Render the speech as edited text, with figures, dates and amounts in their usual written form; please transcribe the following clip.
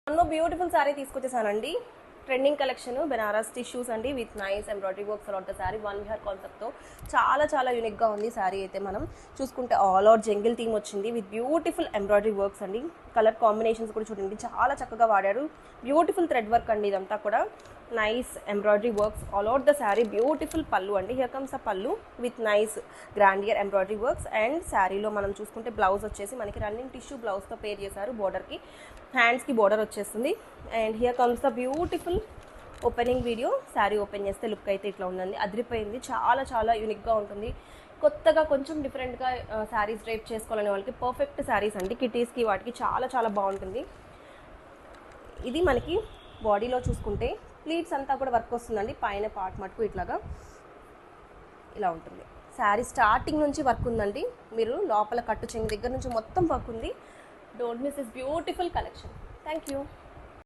నన్ను బ్యూటిఫుల్ శారీ తీసుకొచ్చేసానండి. Trending collection Banaras tissues అండి విత్ నైస్ ఎంబ్రాయిడరీ వర్క్స్ అలాంటి శారీ 1 విహార్ కాన్సెప్ట్తో చాలా యూనిక్గా ఉంది శారీ అయితే. మనం చూసుకుంటే ఆల్ ఓవర్ జంగిల్ థీమ్ వచ్చింది విత్ బ్యూటిఫుల్ ఎంబ్రాయిడరీ వర్క్స్ అండి. కలర్ కాంబినేషన్స్ కూడా చూడండి చాలా చక్కగా వాడారు. బ్యూటిఫుల్ థ్రెడ్ వర్క్ అండి ఇదంతా కూడా. Nice embroidery works all over the sari. Beautiful పళ్ళు అండి. హియర్ కమ్స్ అ పళ్ళు with nice grandeur embroidery works. And శారీలో మనం చూసుకుంటే బ్లౌజ్ వచ్చేసి మనకి రన్నింగ్ టిష్యూ బ్లౌజ్తో పేర్ చేశారు. బోర్డర్కి హ్యాండ్స్కి బోర్డర్ వచ్చేస్తుంది. And here comes the beautiful opening video. Sari open చేస్తే లుక్ అయితే ఇట్లా ఉందండి. అదిరిపోయింది. చాలా యూనిక్గా ఉంటుంది. కొత్తగా కొంచెం డిఫరెంట్గా శారీస్ డ్రైప్ చేసుకోవాలనే వాళ్ళకి పర్ఫెక్ట్ శారీస్ అండి. కిటీస్కి వాటికి చాలా బాగుంటుంది. ఇది మనకి బాడీలో చూసుకుంటే ప్లీట్స్ అంతా కూడా వర్క్ వస్తుందండి. పైన పార్ట్ మటుకు ఇట్లాగా ఇలా ఉంటుంది. శారీ స్టార్టింగ్ నుంచి వర్క్ ఉందండి. మీరు లోపల కట్టు చెంగు దగ్గర నుంచి మొత్తం వర్క్ ఉంది. Don't miss this beautiful collection. Thank you.